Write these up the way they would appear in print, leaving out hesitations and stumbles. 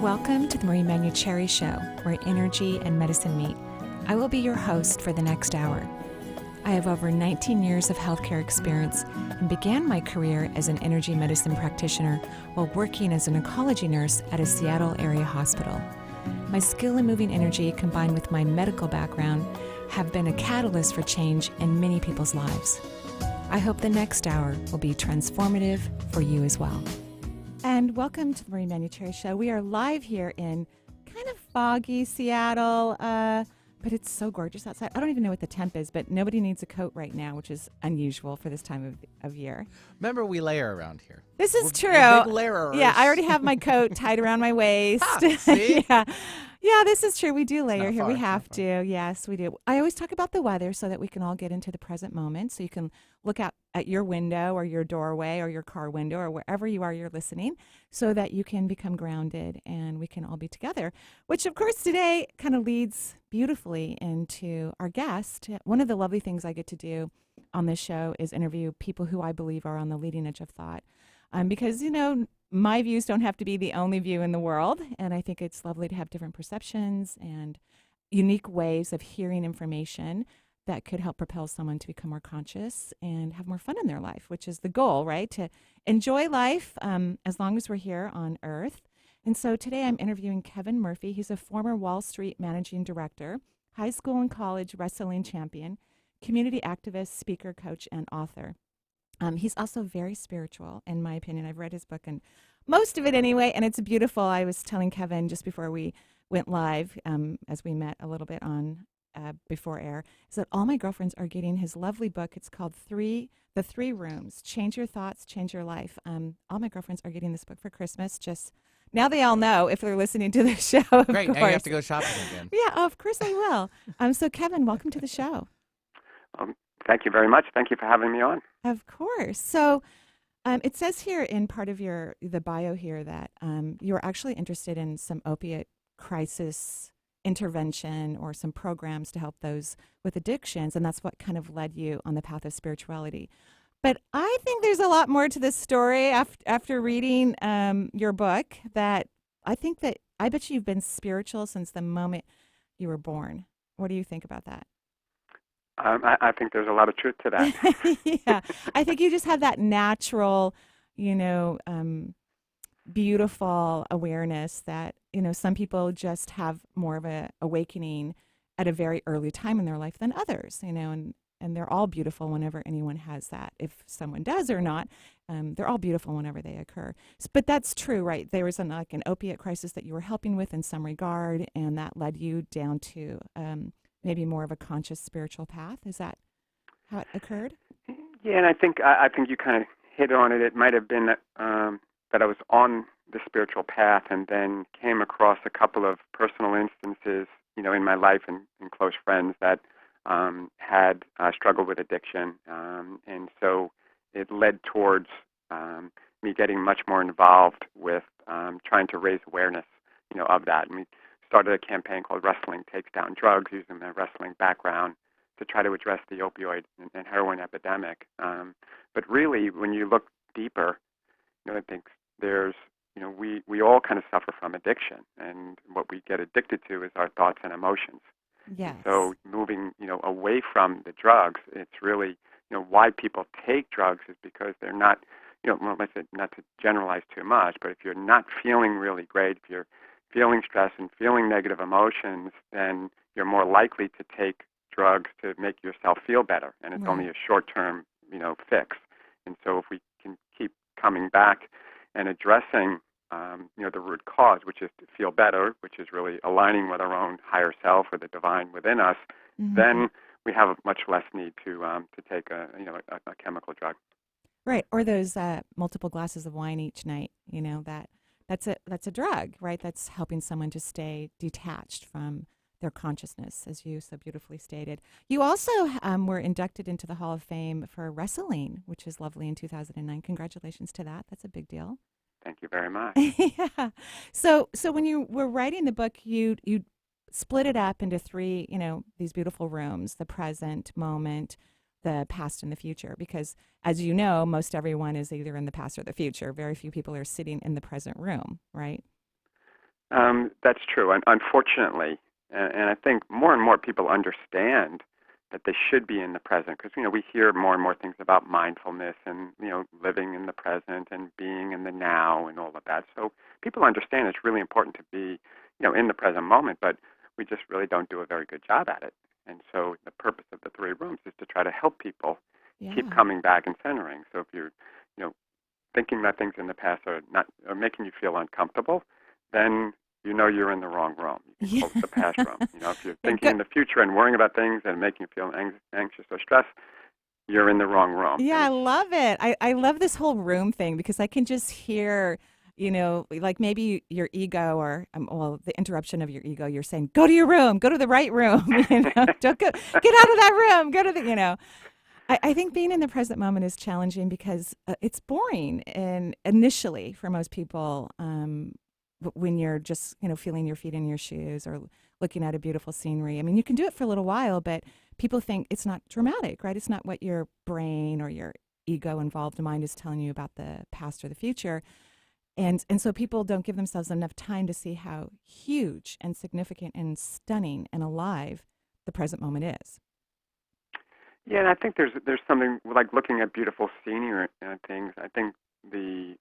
Welcome to the Manuchehri Show, where energy and medicine meet. I will be your host for the next hour. I have over 19 years of healthcare experience and began my career as an energy medicine practitioner while working as an oncology nurse at a Seattle area hospital. My skill in moving energy combined with my medical background have been a catalyst for change in many people's lives. I hope the next hour will be transformative for you as well. And welcome to the Marie Manuchehri Show. We are live here in kind of foggy Seattle, but it's so gorgeous outside. I don't even know what the temp is, but nobody needs a coat right now, which is unusual for this time of year. Remember, we layer around here. This is true. We're big layerers. Yeah, I already have my coat tied around my waist. See? Yeah, this is true. We do layer here. far, We it's have not to. Yes, we do. I always talk about the weather so that we can all get into the present moment. So you can look out at your window or your doorway or your car window or wherever you are you're listening so that you can become grounded and we can all be together, which of course today kind of leads beautifully into our guest. One of the lovely things I get to do on this show is interview people who I believe are on the leading edge of thought. Because, you know, my views don't have to be the only view in the world. And I think it's lovely to have different perceptions and unique ways of hearing information that could help propel someone to become more conscious and have more fun in their life, which is the goal, right? To enjoy life as long as we're here on Earth. And so today I'm interviewing Kevin Murphy. He's a former Wall Street managing director, high school and college wrestling champion, community activist, speaker, coach, and author. He's also very spiritual, in my opinion. I've read his book, and most of it anyway, and it's beautiful. I was telling Kevin just before we went live, as we met a little bit on before air, is that all my girlfriends are getting his lovely book. It's called The Three Rooms, Change Your Thoughts, Change Your Life. All my girlfriends are getting this book for Christmas. Just now they all know if they're listening to the show, of Great, course. now you have to go shopping again. Yeah, of course I will. So Kevin, welcome to the show. Thank you very much. Thank you for having me on. Of course. So it says here in part of the bio here that you're actually interested in some opiate crisis intervention or some programs to help those with addictions, and that's what kind of led you on the path of spirituality. But I think there's a lot more to this story after reading your book that I bet you've been spiritual since the moment you were born. What do you think about that? I think there's a lot of truth to that. Yeah, I think you just have that natural, beautiful awareness that, some people just have more of a awakening at a very early time in their life than others, and they're all beautiful whenever anyone has that. If someone does or not, they're all beautiful whenever they occur. But that's true, right? There was an opiate crisis that you were helping with in some regard, and that led you down to maybe more of a conscious spiritual path. Is that how it occurred? Yeah, and I think you kind of hit on it. It might have been that I was on the spiritual path and then came across a couple of personal instances, in my life and close friends that had struggled with addiction. And so it led towards me getting much more involved with trying to raise awareness, of that. And we started a campaign called Wrestling Takes Down Drugs, using my wrestling background to try to address the opioid and heroin epidemic. But really, when you look deeper, I think there's, we all kind of suffer from addiction, and what we get addicted to is our thoughts and emotions. Yes. So moving, away from the drugs, it's really, why people take drugs is because they're not, let's say, not to generalize too much, but if you're not feeling really great, if you're feeling stress and feeling negative emotions, then you're more likely to take drugs to make yourself feel better, and it's only a short-term, fix. And so if we can keep coming back and addressing, the root cause, which is to feel better, which is really aligning with our own higher self or the divine within us, then we have much less need to take a chemical drug. Right, or those multiple glasses of wine each night. That's a drug, right? That's helping someone to stay detached from their consciousness, as you so beautifully stated. You also were inducted into the Hall of Fame for wrestling, which is lovely, in 2009. Congratulations to that. That's a big deal. Thank you very much. Yeah. So when you were writing the book, you split it up into three, these beautiful rooms: the present moment, the past, and the future. Because, as you know, most everyone is either in the past or the future. Very few people are sitting in the present room, right? That's true. And unfortunately, and I think more and more people understand that they should be in the present because we hear more and more things about mindfulness and living in the present and being in the now and all of that. So people understand it's really important to be in the present moment, but we just really don't do a very good job at it. And so the purpose of the three rooms is to try to help people keep Yeah. coming back and centering. So if you're thinking that things in the past are making you feel uncomfortable, then you're in the wrong room. You can Yeah. call it the past room. If you're Yeah, thinking in the future and worrying about things and making you feel anxious or stressed, you're in the wrong room. yeah, And I it's love it. I love this whole room thing because I can just hear, like maybe your ego or well, the interruption of your ego. You're saying, "Go to your room, go to the right room." Don't go, get out of that room. Go to the. I think being in the present moment is challenging because it's boring and initially for most people when you're just feeling your feet in your shoes or looking at a beautiful scenery. I mean, you can do it for a little while, but people think it's not dramatic, right? It's not what your brain or your ego involved mind is telling you about the past or the future. And so people don't give themselves enough time to see how huge and significant and stunning and alive the present moment is. Yeah, and I think there's something like looking at beautiful scenery and things. I think the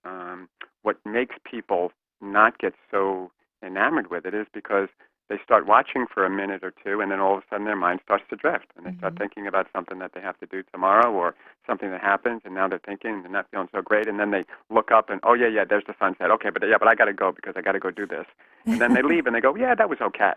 what makes people not get so enamored with it is because they start watching for a minute or two, and then all of a sudden their mind starts to drift, and they start Hmm. thinking about something that they have to do tomorrow or something that happens, and now they're thinking and they're not feeling so great, and then they look up and oh yeah, there's the sunset. Okay, but I got to go because I got to go do this, and then they leave and they go, yeah, that was okay.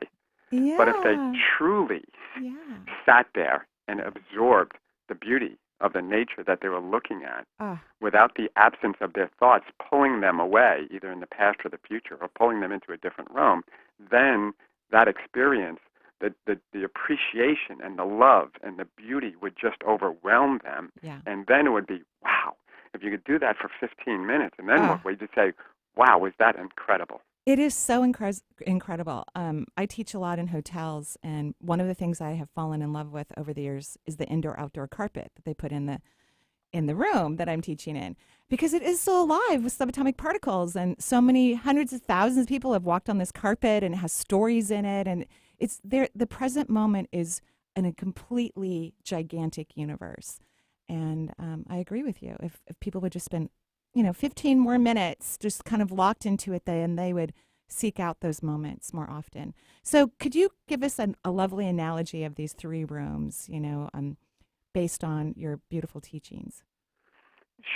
But if they Yeah. truly Yeah. sat there and absorbed the beauty of the nature that they were looking at Ah, without the absence of their thoughts pulling them away, either in the past or the future, or pulling them into a different realm, then that experience, the appreciation and the love and the beauty would just overwhelm them. yeah. And then it would be, wow, if you could do that for 15 minutes, and then what? Ah, We just say, wow, was that incredible? it is so incredible. I teach a lot in hotels, and one of the things I have fallen in love with over the years is the indoor-outdoor carpet that they put in the room that I'm teaching in because it is so alive with subatomic particles, and so many hundreds of thousands of people have walked on this carpet, and it has stories in it, and it's there. The present moment is in a completely gigantic universe, and I agree with you. If people would just spend 15 more minutes just kind of locked into it, then they would seek out those moments more often. So, could you give us a lovely analogy of these three rooms, based on your beautiful teachings?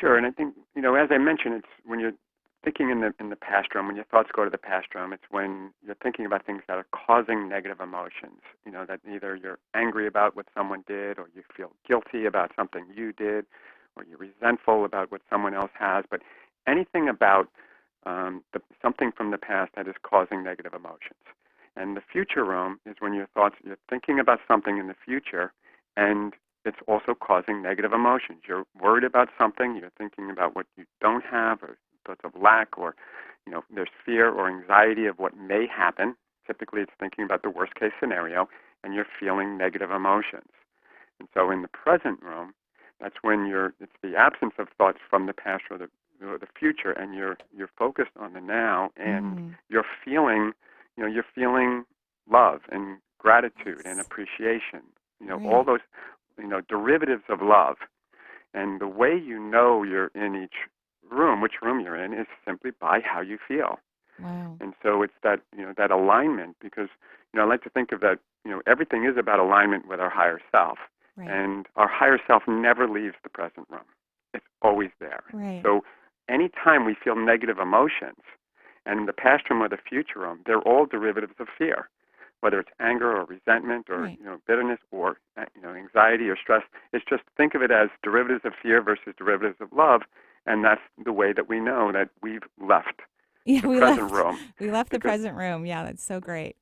Sure, and I think as I mentioned, it's when you're thinking in the past realm, when your thoughts go to the past realm, it's when you're thinking about things that are causing negative emotions. That either you're angry about what someone did, or you feel guilty about something you did, or you're resentful about what someone else has. But anything about something from the past that is causing negative emotions. And the future realm is when you're thinking about something in the future, and it's also causing negative emotions. You're worried about something, you're thinking about what you don't have, or thoughts of lack, or there's fear or anxiety of what may happen. Typically, it's thinking about the worst case scenario, and you're feeling negative emotions. And so, in the present realm, that's when it's the absence of thoughts from the past or the future, and you're focused on the now, and Mm, you're feeling, you're feeling love and gratitude and yes. appreciation. All Right. those derivatives of love. And the way you're in each room, which room you're in, is simply by how you feel. Wow. And so it's that alignment, because I like to think of that, everything is about alignment with our higher self. Right. And our higher self never leaves the present room. It's always there. Right. So anytime we feel negative emotions, and in the past room or the future room, they're all derivatives of fear, whether it's anger or resentment or Right. bitterness or anxiety or stress. It's just think of it as derivatives of fear versus derivatives of love, and that's the way that we know that we've left Yeah, the present room, we left the because present room. Yeah, that's so great.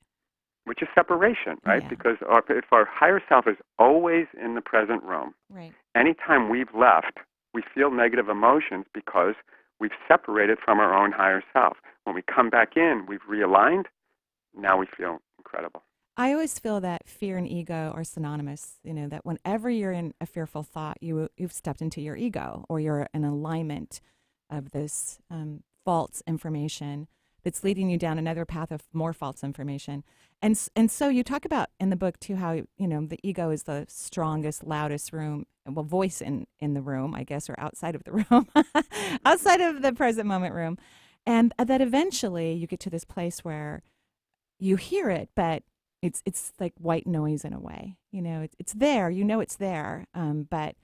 which is separation, right? Yeah. Because if our higher self is always in the present room, Right. anytime we've left, we feel negative emotions because we've separated from our own higher self. When we come back in, we've realigned. Now we feel incredible. I always feel that fear and ego are synonymous, that whenever you're in a fearful thought, you've stepped into your ego or you're in alignment of this false information that's leading you down another path of more false information. And so you talk about in the book too how, the ego is the strongest, loudest voice in the room, I guess, or outside of the room, outside of the present moment room. And that eventually you get to this place where you hear it, but it's like white noise in a way. It's there. It's there, but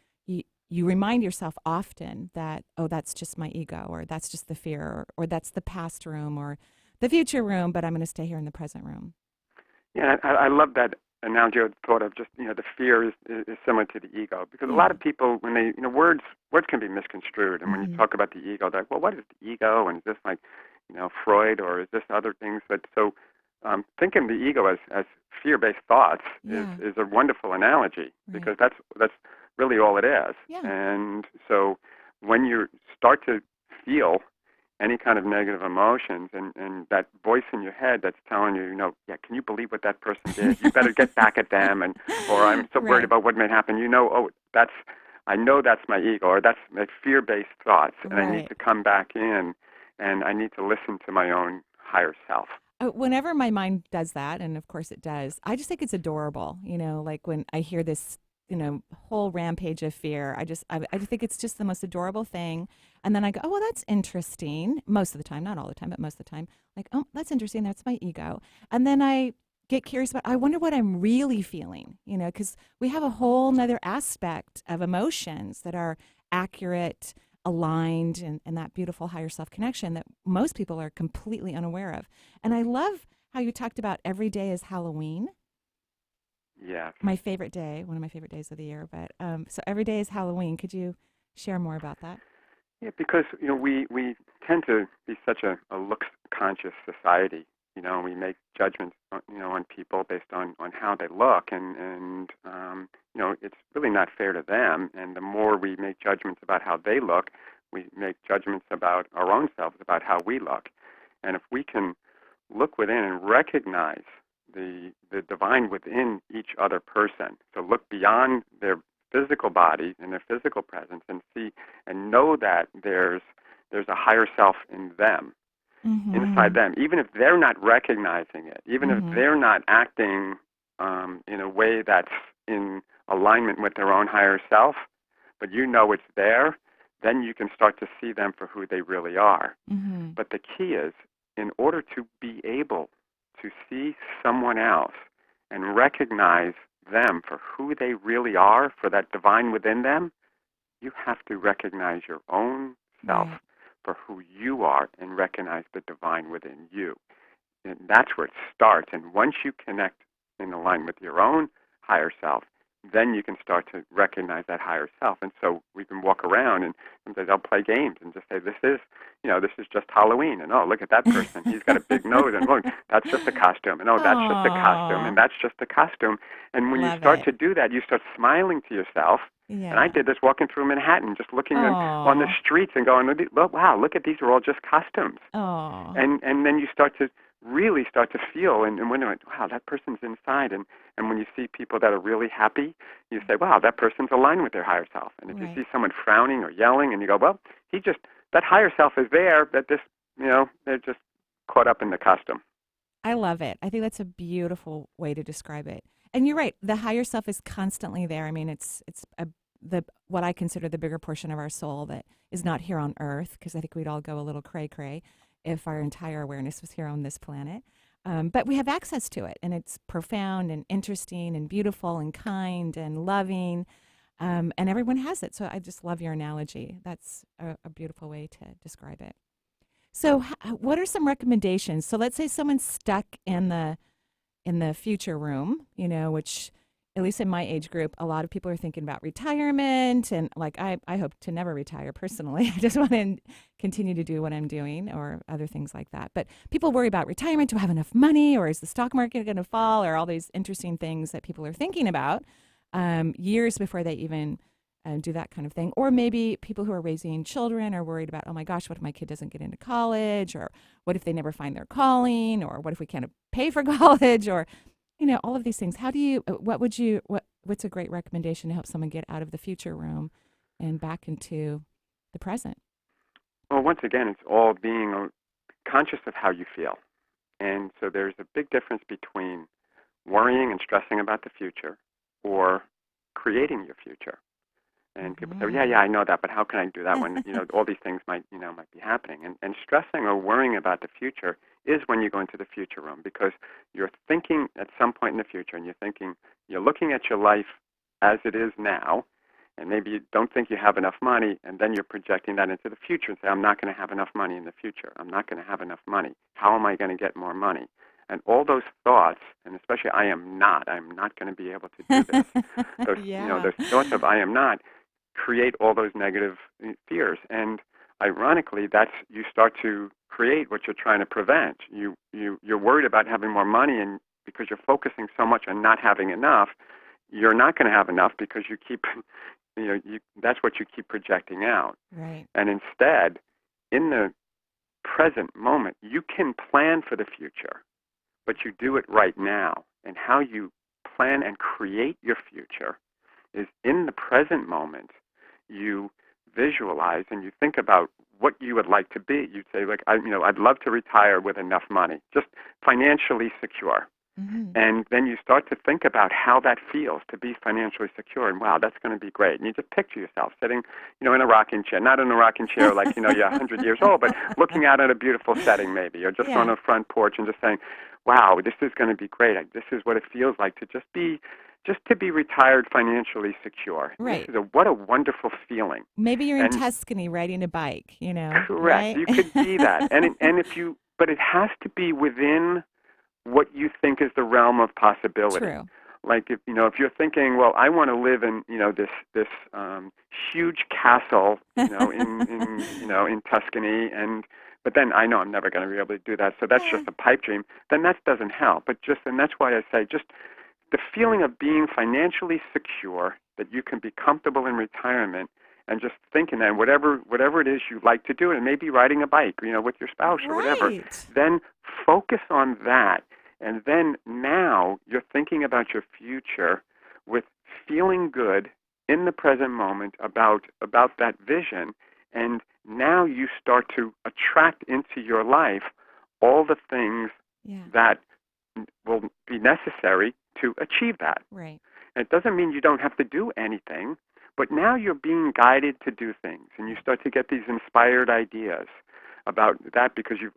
you remind yourself often that, oh, that's just my ego, or that's just the fear, or that's the past room, or the future room, but I'm going to stay here in the present room. Yeah, I love that analogy or thought of just, the fear is similar to the ego. Because a lot of people, when they, words can be misconstrued. And when you talk about the ego, they're like, well, what is the ego? And is this like, Freud, or is this other things? So thinking the ego as fear-based thoughts is a wonderful analogy, because that's really all it is. Yeah. And so when you start to feel any kind of negative emotions, and that voice in your head that's telling you, can you believe what that person did? You better get back at them, or I'm so worried about what may happen. I know that's my ego, or that's my fear-based thoughts, and I need to come back in, and I need to listen to my own higher self. Whenever my mind does that, and of course it does, I just think it's adorable. Like when I hear this, whole rampage of fear, I think it's just the most adorable thing. And then I go, oh, well, that's interesting. Most of the time, not all the time, but most of the time, like, oh, that's interesting. That's my ego. And then I get curious about, I wonder what I'm really feeling, because we have a whole nother aspect of emotions that are accurate, aligned, and that beautiful higher self connection that most people are completely unaware of. And I love how you talked about every day is Halloween. Yeah. My favorite day, one of my favorite days of the year. But so every day is Halloween. Could you share more about that? Yeah, because we tend to be such a looks conscious society. We make judgments on people based on how they look, and it's really not fair to them. And the more we make judgments about how they look, we make judgments about our own selves, about how we look. And if we can look within and recognize the divine within each other person, so look beyond their physical body and their physical presence, and see and know that there's a higher self in them, inside them, even if they're not recognizing it, even if they're not acting in a way that's in alignment with their own higher self, but it's there, then you can start to see them for who they really are. But the key is, in order to be able to see someone else and recognize them for who they really are, for that divine within them, you have to recognize your own self for who you are and recognize the divine within you. And that's where it starts. And once you connect in line with your own higher self, then you can start to recognize that higher self. And so we can walk around, and sometimes I'll play games and just say, this is just Halloween. And, oh, look at that person. He's got a big nose. And, look, that's just a costume. And, oh, that's just a costume. And that's just a costume. And when you start to do that, you start smiling to yourself. Yeah. And I did this walking through Manhattan, just looking on the streets and going, wow, look at these are all just costumes. And then you really start to feel and wonder, wow, that person's inside. And when you see people that are really happy, you say, wow, that person's aligned with their higher self. And if you see someone frowning or yelling, and you go, well, that higher self is there, but they're just caught up in the costume. I love it. I think that's a beautiful way to describe it. And you're right. The higher self is constantly there. I mean, it's what I consider the bigger portion of our soul that is not here on Earth, because I think we'd all go a little cray-cray if our entire awareness was here on this planet. But we have access to it, and it's profound and interesting and beautiful and kind and loving, and everyone has it. So I just love your analogy. That's a beautiful way to describe it. So what are some recommendations? So let's say someone's stuck in the future room, which at least in my age group, a lot of people are thinking about retirement. And like, I hope to never retire personally. I just want to continue to do what I'm doing or other things like that. But people worry about retirement. Do I have enough money? Or is the stock market going to fall? Or all these interesting things that people are thinking about years before they even do that kind of thing. Or maybe people who are raising children are worried about, oh my gosh, what if my kid doesn't get into college? Or what if they never find their calling? Or what if we can't pay for college? Or all of these things. How do you, what's a great recommendation to help someone get out of the future room and back into the present? Well, once again, it's all being conscious of how you feel. And so there's a big difference between worrying and stressing about the future or creating your future. And people say, yeah, I know that, but how can I do that when, all these things might be happening? And stressing or worrying about the future is when you go into the future room, because you're thinking at some point in the future, and you're looking at your life as it is now, and maybe you don't think you have enough money, and then you're projecting that into the future and say, I'm not going to have enough money in the future. I'm not going to have enough money. How am I going to get more money? And all those thoughts, and especially I'm not going to be able to do this. Those thoughts of I am not create all those negative fears. And ironically, you start to create what you're trying to prevent. You're worried about having more money, and because you're focusing so much on not having enough, you're not going to have enough because you keep, that's what you keep projecting out. Right. And instead, in the present moment, you can plan for the future, but you do it right now. And how you plan and create your future is in the present moment. You visualize and you think about what you would like to be. You'd say, I'd love to retire with enough money, just financially secure. Mm-hmm. And then you start to think about how that feels to be financially secure. And wow, that's going to be great. And you just picture yourself sitting, in a rocking chair, not in a rocking chair like, you're 100 years old, but looking out at a beautiful setting maybe, or just on a front porch and just saying, wow, this is going to be great. This is what it feels like to just to be retired financially secure. Right. What a wonderful feeling. Maybe you're in Tuscany riding a bike, Correct. Right? You could be that. But it has to be within what you think is the realm of possibility. True. Like if you're thinking, well, I want to live in this huge castle, in Tuscany, but then I know I'm never going to be able to do that, so that's just a pipe dream. Then that doesn't help. And that's why I say just the feeling of being financially secure, that you can be comfortable in retirement, and just thinking that whatever it is you like to do, and maybe riding a bike, with your spouse or whatever, then focus on that. And then now you're thinking about your future with feeling good in the present moment about that vision. And now you start to attract into your life all the things that will be necessary to achieve that. Right. And it doesn't mean you don't have to do anything, but now you're being guided to do things, and you start to get these inspired ideas about that because you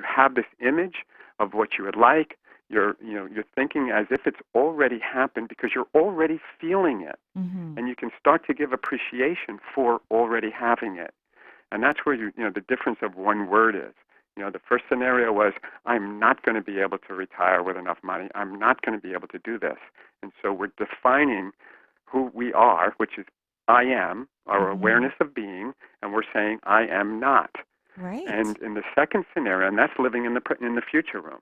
have this image of what you would like. You're thinking as if it's already happened because you're already feeling it, and you can start to give appreciation for already having it. And that's where the difference of one word is. The first scenario was, I'm not going to be able to retire with enough money. I'm not going to be able to do this. And so we're defining who we are, which is I am, our awareness of being, and we're saying I am not. Right. And in the second scenario, and that's living in the future room.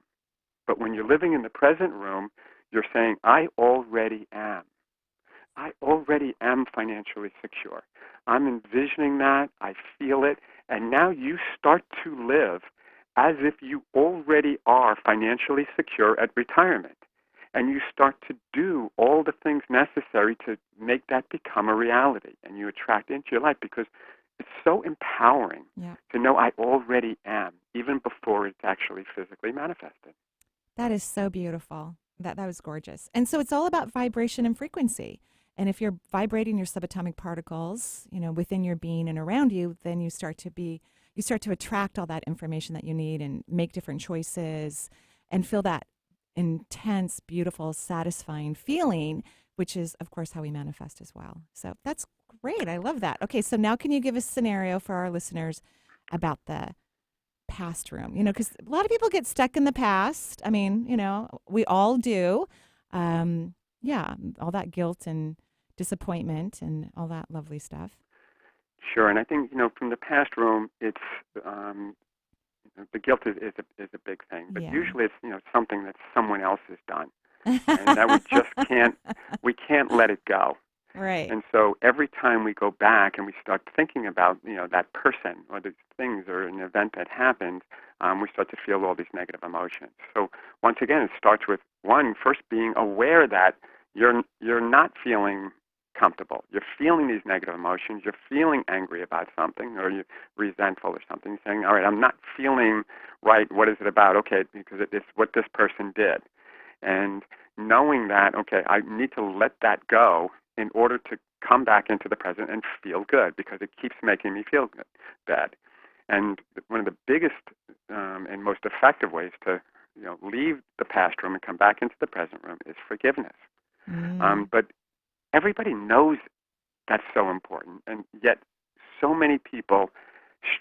But when you're living in the present room, you're saying, I already am. I already am financially secure. I'm envisioning that. I feel it. And now you start to live as if you already are financially secure at retirement. And you start to do all the things necessary to make that become a reality. And you attract into your life because it's so empowering to know I already am, even before it's actually physically manifested. That is so beautiful. That was gorgeous. And so it's all about vibration and frequency. And if you're vibrating your subatomic particles, within your being and around you, then you start to attract all that information that you need and make different choices and feel that intense, beautiful, satisfying feeling, which is, of course, how we manifest as well. So that's great. I love that. Okay, so now can you give a scenario for our listeners about the past room? Because a lot of people get stuck in the past. I mean, we all do. All that guilt and disappointment and all that lovely stuff. Sure, and I think from the past room, it's the guilt is a big thing, but usually it's something that someone else has done, and that we can't let it go. Right. And so every time we go back and we start thinking about that person or these things or an event that happened, we start to feel all these negative emotions. So once again, it starts with first being aware that you're not feeling comfortable. You're feeling these negative emotions. You're feeling angry about something, or you're resentful or something. You're saying, all right, I'm not feeling right. What is it about? Okay, because it's what this person did. And knowing that, okay, I need to let that go in order to come back into the present and feel good, because it keeps making me feel good, bad. And one of the biggest and most effective ways to leave the past room and come back into the present room is forgiveness. But everybody knows that's so important, and yet so many people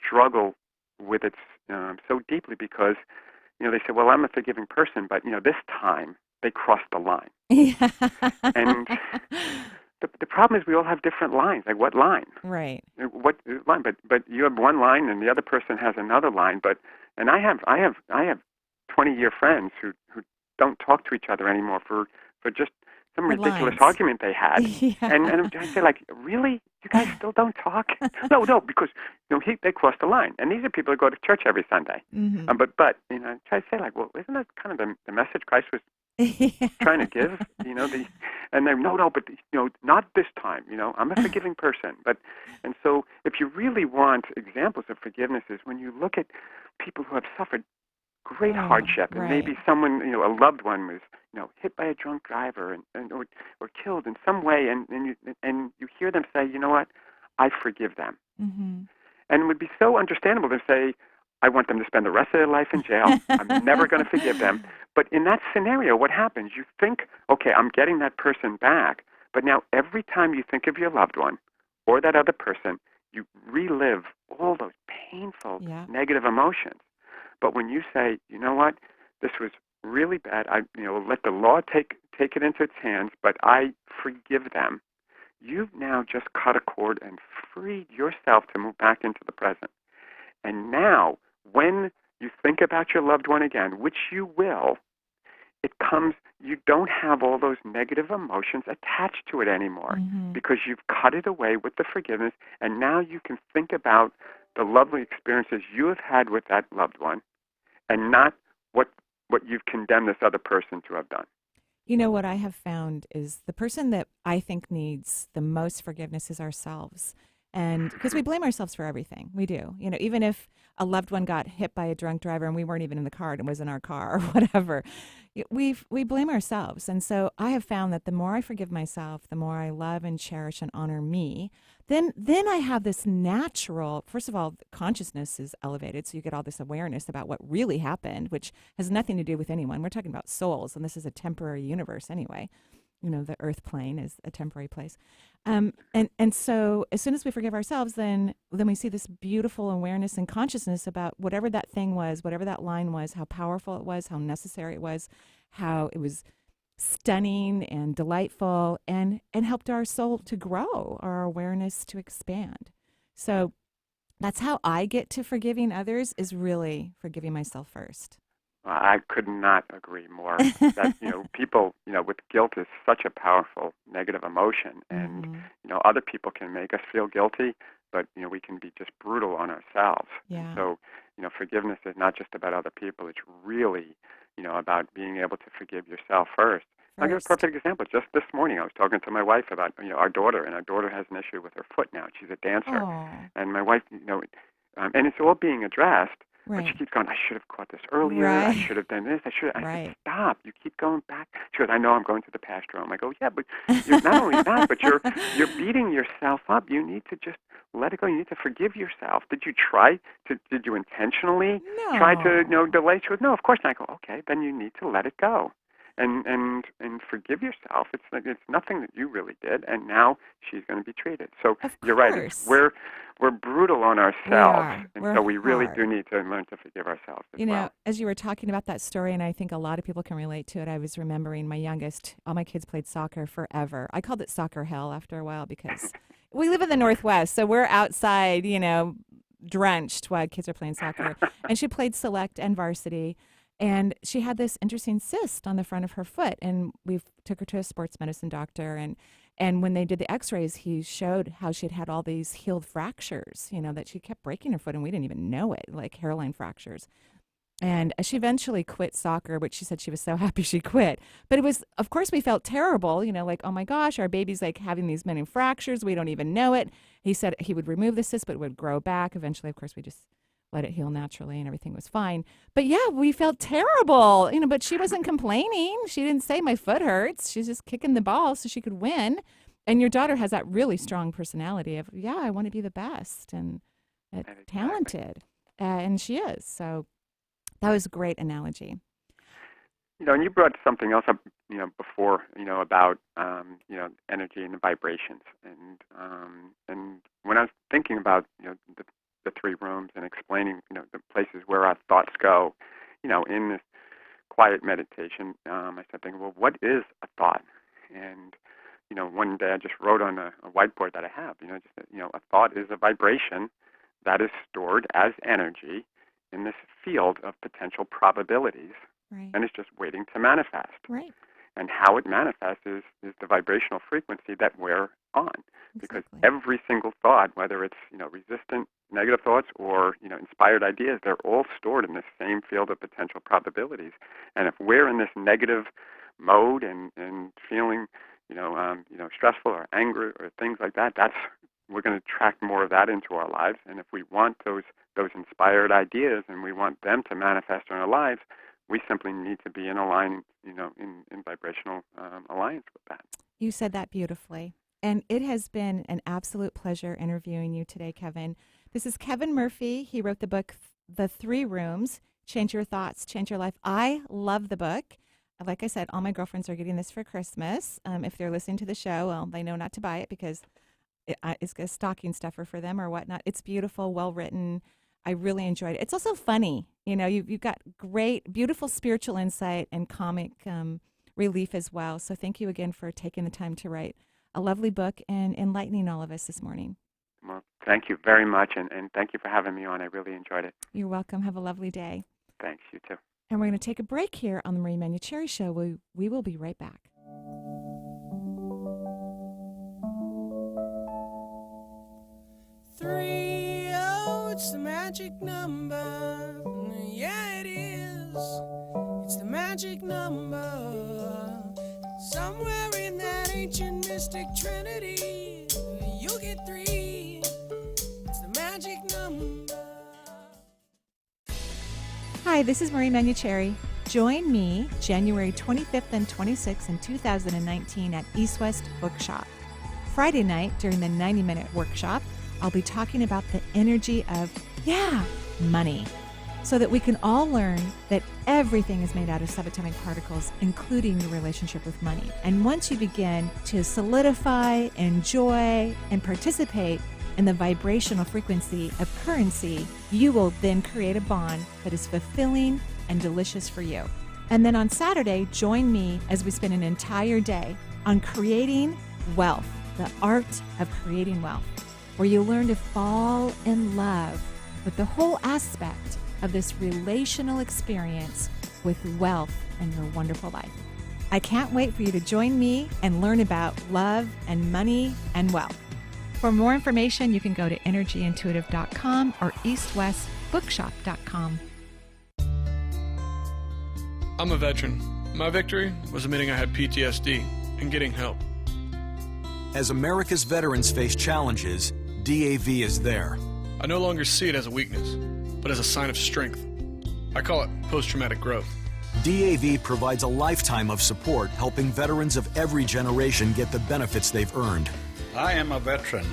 struggle with it so deeply because they say, well, I'm a forgiving person, but this time they crossed the line. Yeah. And the problem is we all have different lines. Like, what line? Right. What line? But you have one line, and the other person has another line. And I have 20-year friends who don't talk to each other anymore for just some For ridiculous lines. argument they had. Yeah. And I say, like, really? You guys still don't talk? No, because they crossed the line. And these are people who go to church every Sunday. Mm-hmm. But I try to say, like, well, isn't that kind of the message Christ was trying to give? And they're no, but not this time. I'm a forgiving person. And so if you really want examples of forgiveness, is when you look at people who have suffered great hardship, and maybe someone, a loved one was, hit by a drunk driver or killed in some way, and you hear them say, you know what, I forgive them. Mm-hmm. And it would be so understandable to say, I want them to spend the rest of their life in jail. I'm never going to forgive them. But in that scenario, what happens? You think, okay, I'm getting that person back. But now every time you think of your loved one or that other person, you relive all those painful, negative emotions. But when you say, you know what, this was really bad, I let the law take it into its hands, but I forgive them, you've now just cut a cord and freed yourself to move back into the present. And now, when you think about your loved one again, which you will, you don't have all those negative emotions attached to it anymore, because you've cut it away with the forgiveness, and now you can think about the lovely experiences you have had with that loved one, and not what you've condemned this other person to have done. What I have found is the person that I think needs the most forgiveness is ourselves. And because we blame ourselves for everything, we do. Even if a loved one got hit by a drunk driver and we weren't even in the car, and it was in our car or whatever, we blame ourselves. And so I have found that the more I forgive myself, the more I love and cherish and honor me, then I have this natural, first of all, consciousness is elevated. So you get all this awareness about what really happened, which has nothing to do with anyone. We're talking about souls, and this is a temporary universe anyway. The earth plane is a temporary place. And so as soon as we forgive ourselves, then we see this beautiful awareness and consciousness about whatever that thing was, whatever that line was, how powerful it was, how necessary it was, how it was stunning and delightful, and helped our soul to grow, our awareness to expand. So that's how I get to forgiving others, is really forgiving myself first. I could not agree more. That people, with guilt is such a powerful negative emotion, and other people can make us feel guilty, but we can be just brutal on ourselves. Yeah. And so forgiveness is not just about other people. It's really about being able to forgive yourself first. I'll give a perfect example. Just this morning, I was talking to my wife about our daughter, and our daughter has an issue with her foot now. She's a dancer, and my wife, and it's all being addressed. Right. But she keeps going, I should have caught this earlier. Right. I should have done this. I said, stop. You keep going back. She goes, I know I'm going to the past room. I go, yeah, but not only that, but you're beating yourself up. You need to just let it go. You need to forgive yourself. Did you intentionally try to delay? She goes, no, of course not. I go, okay, then you need to let it go. And forgive yourself. It's nothing that you really did, and now she's going to be treated. So you're right. We're brutal on ourselves, so we really do need to learn to forgive ourselves as well. As you were talking about that story, and I think a lot of people can relate to it, I was remembering my youngest. All my kids played soccer forever. I called it soccer hell after a while because we live in the Northwest, so we're outside, drenched while kids are playing soccer. And she played select and varsity. And she had this interesting cyst on the front of her foot, and we took her to a sports medicine doctor, and when they did the x-rays, he showed how she'd had all these healed fractures, that she kept breaking her foot, and we didn't even know it, like hairline fractures. And she eventually quit soccer, which she said she was so happy she quit. But it was, of course, we felt terrible, like, oh my gosh, our baby's like having these many fractures. We don't even know it. He said he would remove the cyst, but it would grow back. Eventually, of course, we just let it heal naturally and everything was fine. But yeah, we felt terrible, but she wasn't complaining. She didn't say my foot hurts. She's just kicking the ball so she could win. And your daughter has that really strong personality of, yeah, I want to be the best and talented. And she is. So that was a great analogy. And you brought something else up, before, about, energy and the vibrations. And when I was thinking about, the three rooms and explaining, the places where our thoughts go, in this quiet meditation, I started thinking, well, what is a thought? And, one day I just wrote on a whiteboard that I have, a thought is a vibration that is stored as energy in this field of potential probabilities, right, and it's just waiting to manifest. Right. And how it manifests is the vibrational frequency that we're on. Because every single thought, whether it's resistant negative thoughts or inspired ideas, they're all stored in this same field of potential probabilities. And if we're in this negative mode and feeling stressful or angry or things like that, we're going to attract more of that into our lives. And if we want those inspired ideas and we want them to manifest in our lives, we simply need to be in in vibrational alliance with that. You said that beautifully. And it has been an absolute pleasure interviewing you today, Kevin. This is Kevin Murphy. He wrote the book, The Three Rooms, Change Your Thoughts, Change Your Life. I love the book. Like I said, all my girlfriends are getting this for Christmas. If they're listening to the show, well, they know not to buy it because it's a stocking stuffer for them or whatnot. It's beautiful, well written. I really enjoyed it. It's also funny. You've got great, beautiful spiritual insight and comic relief as well. So thank you again for taking the time to write a lovely book and enlightening all of us this morning. Well, thank you very much, and thank you for having me on. I really enjoyed it. You're welcome. Have a lovely day. Thanks, you too. And we're going to take a break here on the Marie Manuchehri Show. We will be right back. Three, oh, it's the magic number. Yeah, it is. It's the magic number. Somewhere in that ancient mystic trinity, you'll get three. It's the magic number. Hi, this is Marie Manuchehri. Join me January 25th and 26th in 2019 at East West Bookshop. Friday night during the 90-minute workshop, I'll be talking about the energy of, money, so that we can all learn that everything is made out of subatomic particles, including your relationship with money. And once you begin to solidify, enjoy, and participate in the vibrational frequency of currency, you will then create a bond that is fulfilling and delicious for you. And then on Saturday, join me as we spend an entire day on creating wealth, the art of creating wealth, where you learn to fall in love with the whole aspect of this relational experience with wealth in your wonderful life. I can't wait for you to join me and learn about love and money and wealth. For more information, you can go to energyintuitive.com or eastwestbookshop.com. I'm a veteran. My victory was admitting I had PTSD and getting help. As America's veterans face challenges, DAV is there. I no longer see it as a weakness, but as a sign of strength. I call it post-traumatic growth. DAV provides a lifetime of support, helping veterans of every generation get the benefits they've earned. I am a veteran.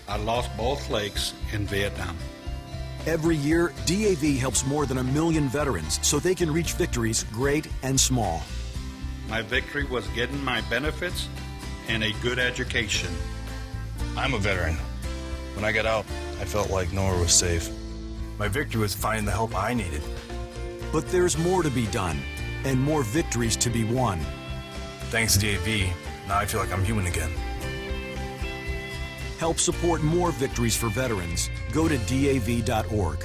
I lost both legs in Vietnam. Every year, DAV helps more than 1 million veterans so they can reach victories great and small. My victory was getting my benefits and a good education. I'm a veteran. When I got out, I felt like nowhere was safe. My victory was finding the help I needed. But there's more to be done and more victories to be won. Thanks to DAV, now I feel like I'm human again. Help support more victories for veterans. Go to DAV.org.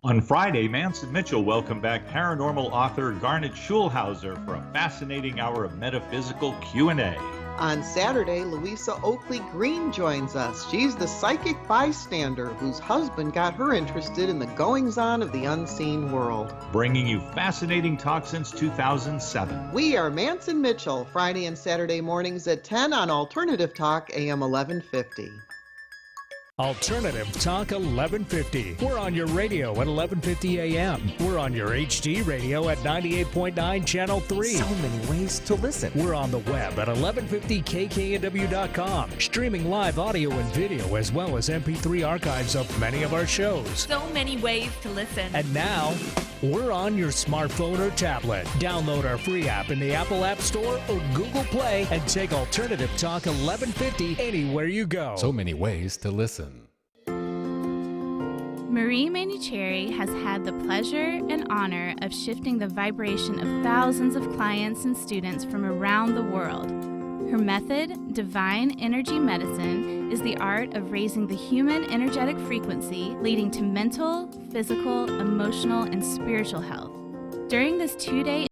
On Friday, Mance and Mitchell welcome back paranormal author Garnet Schulhauser for a fascinating hour of metaphysical Q&A. On Saturday, Louisa Oakley Green joins us. She's the psychic bystander whose husband got her interested in the goings-on of the unseen world. Bringing you fascinating talk since 2007. We are Mance and Mitchell, Friday and Saturday mornings at 10 on Alternative Talk, AM 1150. Alternative Talk 1150. We're on your radio at 1150 a.m. We're on your HD radio at 98.9 Channel 3. So many ways to listen. We're on the web at 1150kknw.com. Streaming live audio and video as well as MP3 archives of many of our shows. So many ways to listen. And now, we're on your smartphone or tablet. Download our free app in the Apple App Store or Google Play and take Alternative Talk 1150 anywhere you go. So many ways to listen. Marie Manuchehri has had the pleasure and honor of shifting the vibration of thousands of clients and students from around the world. Her method, Divine Energy Medicine, is the art of raising the human energetic frequency, leading to mental, physical, emotional, and spiritual health. During this 2-day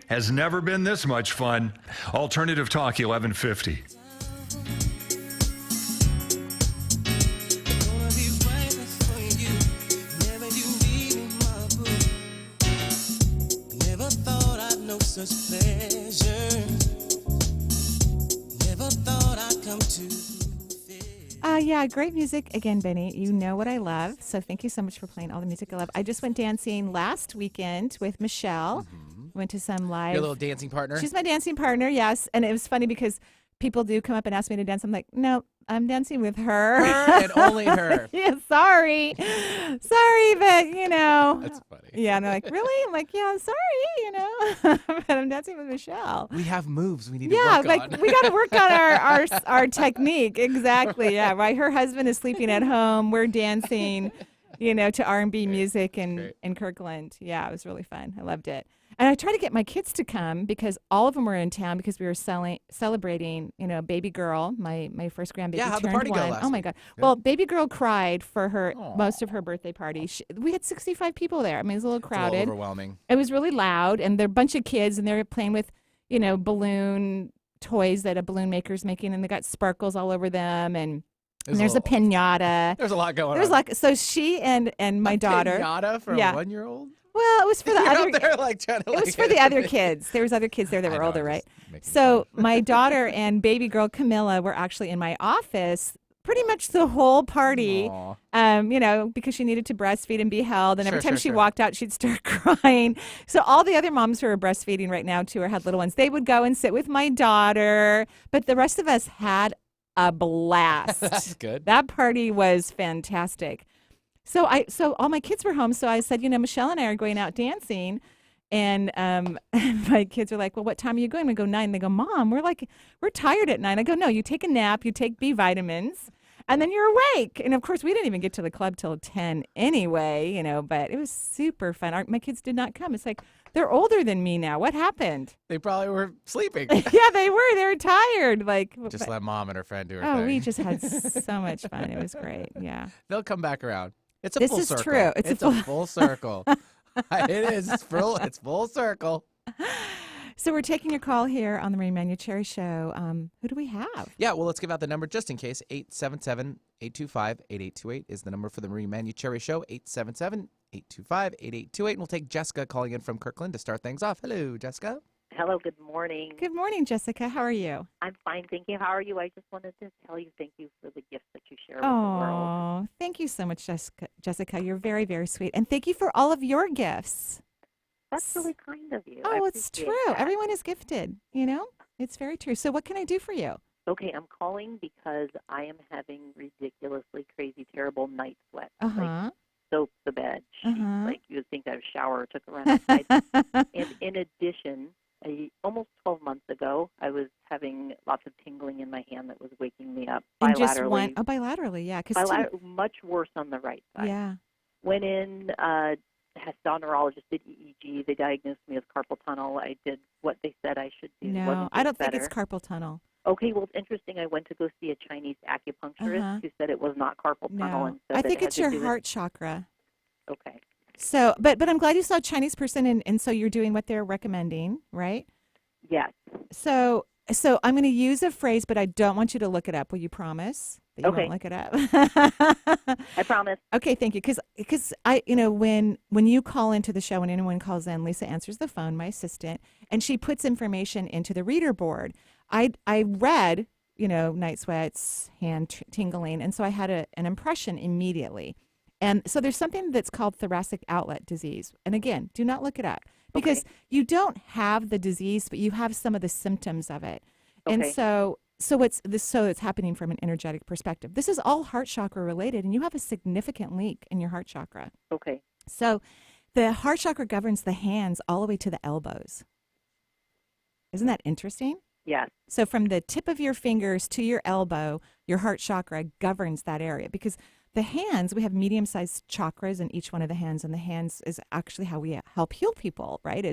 has never been this much fun. Alternative Talk 1150. Never thought I'd know such pleasure. Never thought I'd come to. Yeah, great music. Again, Benny, you know what I love. So thank you so much for playing all the music I love. I just went dancing last weekend with Michelle. Went to some live. Your little dancing partner? She's my dancing partner, yes. And it was funny because people do come up and ask me to dance. I'm like, no, I'm dancing with her. Her and only her. Yeah, sorry. Sorry, but, you know. That's funny. Yeah, and they're like, really? I'm like, yeah, sorry, you know. But I'm dancing with Michelle. We have moves we need to work like, on. we got to work on our technique. Exactly, yeah, right. Her husband is sleeping at home. We're dancing, you know, to R&B music in Kirkland. Yeah, it was really fun. I loved it. And I tried to get my kids to come because all of them were in town because we were celebrating, you know, baby girl. My first grandbaby how'd the turned party go 1. last Oh my week? God! Good. Well, baby girl cried for her most of her birthday party. We had 65 people there. I mean, it was a little It's a crowded. little overwhelming. It was really loud, and they're a bunch of kids, and they're playing with, you know, balloon toys that a balloon maker's making, and they got sparkles all over them, and there's a pinata. There's a lot going There's on. like so she and my daughter. Pinata for a 1-year-old? Well, it was for the You're other. out there, like, trying to, it was like, for the other kids. There was other kids there that were older, right? So my daughter and baby girl Camilla were actually in my office pretty much the whole party. You know, because she needed to breastfeed and be held, and every time she walked out, she'd start crying. So all the other moms who are breastfeeding right now too, or had little ones, they would go and sit with my daughter. But the rest of us had a blast. That's good. That party was fantastic. So all my kids were home. So I said, you know, Michelle and I are going out dancing, and my kids are like, well, what time are you going? We go 9. They go, Mom, we're tired at 9. I go, no, you take a nap, you take B vitamins, and then you're awake. And of course, we didn't even get to the club till 10 anyway, you know. But it was super fun. My kids did not come. It's like they're older than me now. What happened? They probably were sleeping. Yeah, they were. They were tired. Just let Mom and her friend do her Oh, thing. we just had so much fun. It was great. Yeah. They'll come back around. It's a This full is circle. true. It's a a full circle. It is. It's full circle. So we're taking your call here on the Marie Manuchehri Show. Who do we have? Yeah, well, let's give out the number just in case. 877-825-8828 is the number for the Marie Manuchehri Show. 877-825-8828. And we'll take Jessica calling in from Kirkland to start things off. Hello, Jessica. Hello, good morning. Good morning, Jessica. How are you? I'm fine, thank you. How are you? I just wanted to tell you thank you for the gifts that you share with the world. Oh, thank you so much, Jessica. You're very, very sweet. And thank you for all of your gifts. That's really kind of you. Oh, I it's appreciate true. that. Everyone is gifted, you know? It's very true. So what can I do for you? Okay, I'm calling because I am having ridiculously crazy, terrible night sweats. Uh-huh. soap the bed. She, Uh-huh. like, you would think I shower or took a run outside. And in addition, almost 12 months ago, I was having lots of tingling in my hand that was waking me up And bilaterally. just one, bilaterally, yeah. Much worse on the right side. Yeah. Went in, saw a neurologist, did EEG. They diagnosed me with carpal tunnel. I did what they said I should do. No, I don't think it's carpal tunnel. Okay, well, it's interesting. I went to go see a Chinese acupuncturist who said it was not carpal tunnel. No, And said I that think it it's had your to do with- heart chakra. Okay. So, but I'm glad you saw a Chinese person, and so you're doing what they're recommending, right? Yes. So I'm going to use a phrase, but I don't want you to look it up. Will you promise that you won't look it up? I promise. Okay, thank you. Because I, when you call into the show, when anyone calls in, Lisa answers the phone, my assistant, and she puts information into the reader board. I read, night sweats, hand tingling, and so I had an impression immediately. And so there's something that's called thoracic outlet disease. And again, do not look it up because you don't have the disease, but you have some of the symptoms of it. Okay. And so it's happening from an energetic perspective. This is all heart chakra related, and you have a significant leak in your heart chakra. Okay. So the heart chakra governs the hands all the way to the elbows. Isn't that interesting? Yes. So from the tip of your fingers to your elbow, your heart chakra governs that area because the hands, we have medium-sized chakras in each one of the hands, and the hands is actually how we help heal people, right?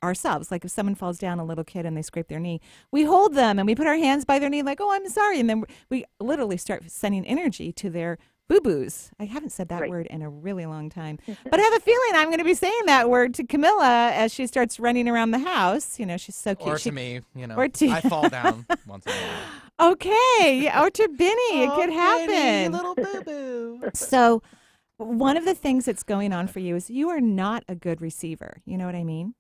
Ourselves. Like if someone falls down, a little kid, and they scrape their knee, we hold them and we put our hands by their knee like, oh, I'm sorry. And then we literally start sending energy to their boo-boos. I haven't said that word in a really long time. But I have a feeling I'm going to be saying that word to Camilla as she starts running around the house. She's so cute. Or to me, Or to I fall down once in a while. Okay. Or to Benny. It could happen. Benny, little boo-boo. So one of the things that's going on for you is you are not a good receiver. You know what I mean?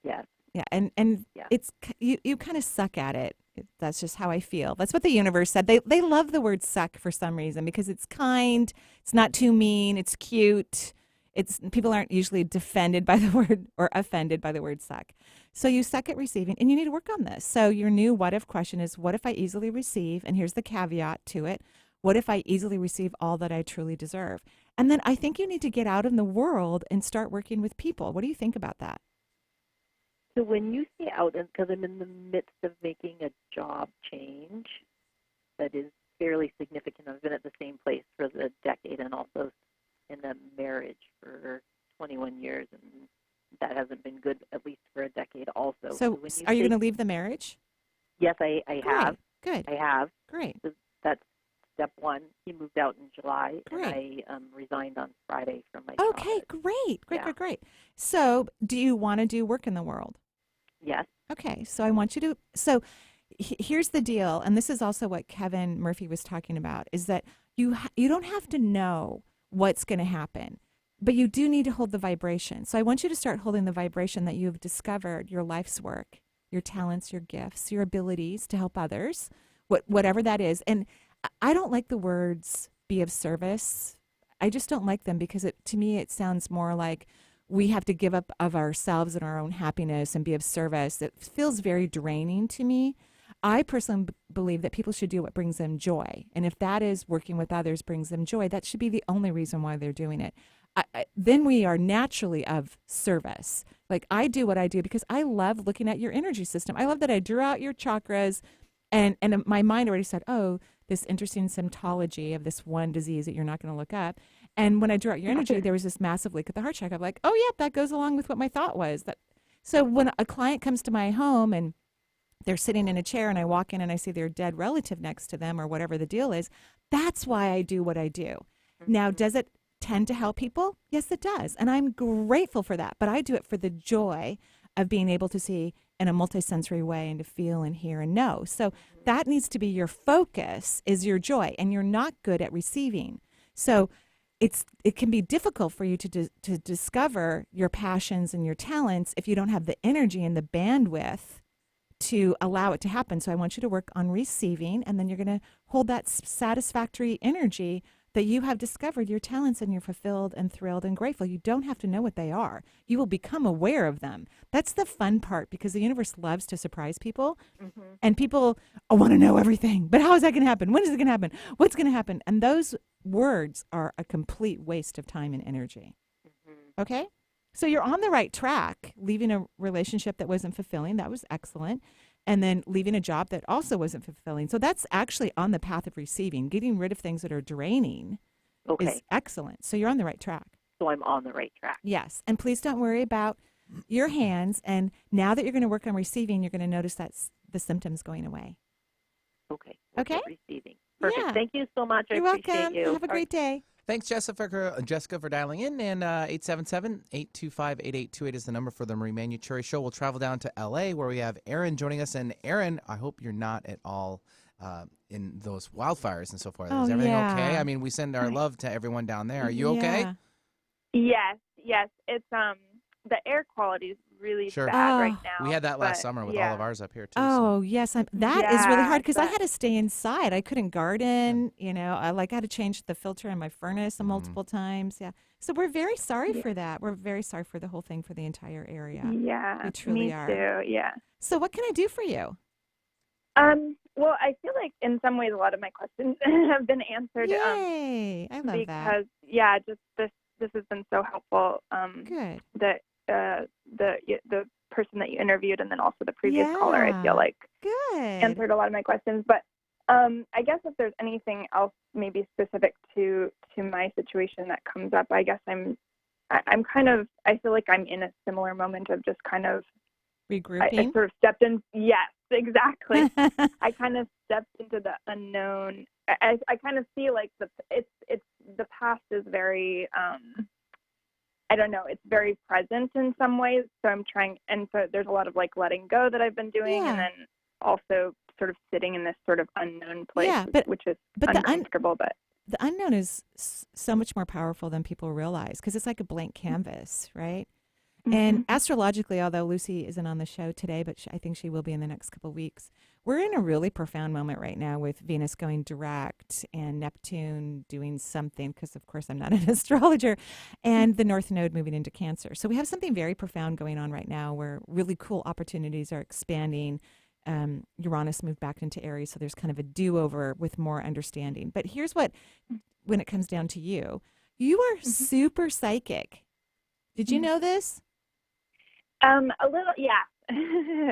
Yes. Yeah. And Yeah. it's you kind of suck at it. That's just how I feel. That's what the universe said. They love the word suck for some reason because it's kind, it's not too mean, it's cute. People aren't usually defended by the word or offended by the word suck. So you suck at receiving, and you need to work on this. So your new what if question is, what if I easily receive? And here's the caveat to it. What if I easily receive all that I truly deserve? And then I think you need to get out in the world and start working with people. What do you think about that? So when you say out, because I'm in the midst of making a job change that is fairly significant. I've been at the same place for the decade and also in a marriage for 21 years, and that hasn't been good, at least for a decade also. So are you going to leave the marriage? Yes, I have. Good. I have. Great. So that's step one. He moved out in July, Great. and I resigned on Friday from my job. Okay, great. Yeah. Great. So do you want to do work in the world? Yes. Okay, so I want you to, here's the deal, and this is also what Kevin Murphy was talking about, is that you don't have to know what's going to happen, but you do need to hold the vibration. So I want you to start holding the vibration that you've discovered your life's work, your talents, your gifts, your abilities to help others, whatever that is. And I don't like the words be of service. I just don't like them because to me it sounds more like we have to give up of ourselves and our own happiness and be of service. It feels very draining to me. I personally believe that people should do what brings them joy. And if that is working with others brings them joy, that should be the only reason why they're doing it. Then we are naturally of service. Like I do what I do because I love looking at your energy system. I love that I drew out your chakras and my mind already said, oh, this interesting symptology of this one disease that you're not going to look up. And when I drew out your energy, there was this massive leak at the heart chakra. I'm like, oh, yeah, that goes along with what my thought was. So when a client comes to my home and they're sitting in a chair and I walk in and I see their dead relative next to them or whatever the deal is, that's why I do what I do. Now, does it tend to help people? Yes, it does. And I'm grateful for that. But I do it for the joy of being able to see in a multisensory way and to feel and hear and know. So that needs to be your focus, is your joy. And you're not good at receiving. So it can be difficult for you to discover your passions and your talents if you don't have the energy and the bandwidth to allow it to happen. So I want you to work on receiving, and then you're going to hold that satisfactory energy that you have discovered your talents and you're fulfilled and thrilled and grateful. You don't have to know what they are. You will become aware of them. That's the fun part because the universe loves to surprise people. And people want to know everything. But how is that going to happen? When is it going to happen? What's going to happen? And those words are a complete waste of time and energy. Okay? So you're on the right track, leaving a relationship that wasn't fulfilling. That was excellent. And then leaving a job that also wasn't fulfilling. So that's actually on the path of receiving. Getting rid of things that are draining is excellent. So you're on the right track. So I'm on the right track. Yes. And please don't worry about your hands. And now that you're going to work on receiving, you're going to notice that's the symptoms going away. Okay. Okay? Receiving. Perfect. Yeah. Thank you so much. You're I appreciate welcome. you. Have a great day. Thanks, Jessica, for dialing in. And 877-825-8828 is the number for the Marie Manuchehri Show. We'll travel down to L.A. where we have Aaron joining us. And Aaron, I hope you're not at all in those wildfires and so forth. Is everything okay? I mean, we send our love to everyone down there. Are you okay? Yes. It's the air quality is really bad right now. We had that last summer with all of ours up here, too. Oh, yes. That is really hard because I had to stay inside. I couldn't garden. You know, I had to change the filter in my furnace multiple times. Yeah. So we're very sorry for that. We're very sorry for the whole thing for the entire area. Yeah. We truly me are. too. Yeah. So what can I do for you? Well, I feel like in some ways a lot of my questions have been answered. Yay. I love that. Because, just this has been so helpful. Good. That the person that you interviewed and then also the previous caller, I feel like answered a lot of my questions. But I guess if there's anything else maybe specific to my situation that comes up, I guess I'm kind of, I feel like I'm in a similar moment of just kind of regrouping. I sort of stepped in. Yes, exactly. I kind of stepped into the unknown. I kind of see like the past is very I don't know, it's very present in some ways. So I'm trying, and so there's a lot of like letting go that I've been doing, and then also sort of sitting in this sort of unknown place, which is uncomfortable. But the unknown is so much more powerful than people realize because it's like a blank canvas, right? Mm-hmm. And astrologically, although Lucy isn't on the show today, but I think she will be in the next couple of weeks, we're in a really profound moment right now with Venus going direct and Neptune doing something, because of course I'm not an astrologer, and the North Node moving into Cancer. So we have something very profound going on right now where really cool opportunities are expanding. Uranus moved back into Aries, so there's kind of a do-over with more understanding. But here's what, when it comes down to you, you are super psychic. Did you know this? A little, yeah.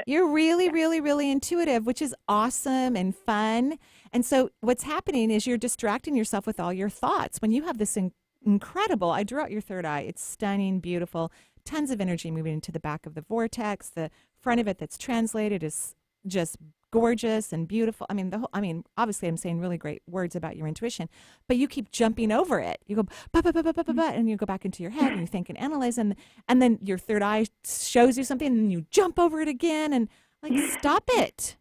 You're really, really, really intuitive, which is awesome and fun. And so what's happening is you're distracting yourself with all your thoughts. When you have this incredible, I drew out your third eye. It's stunning, beautiful, tons of energy moving into the back of the vortex. The front of it that's translated is just gorgeous and beautiful. I mean, obviously I'm saying really great words about your intuition, but you keep jumping over it. You go, ba, ba, ba, ba, ba, ba, ba, and you go back into your head and you think and analyze, and then your third eye shows you something and you jump over it again, and like, stop it.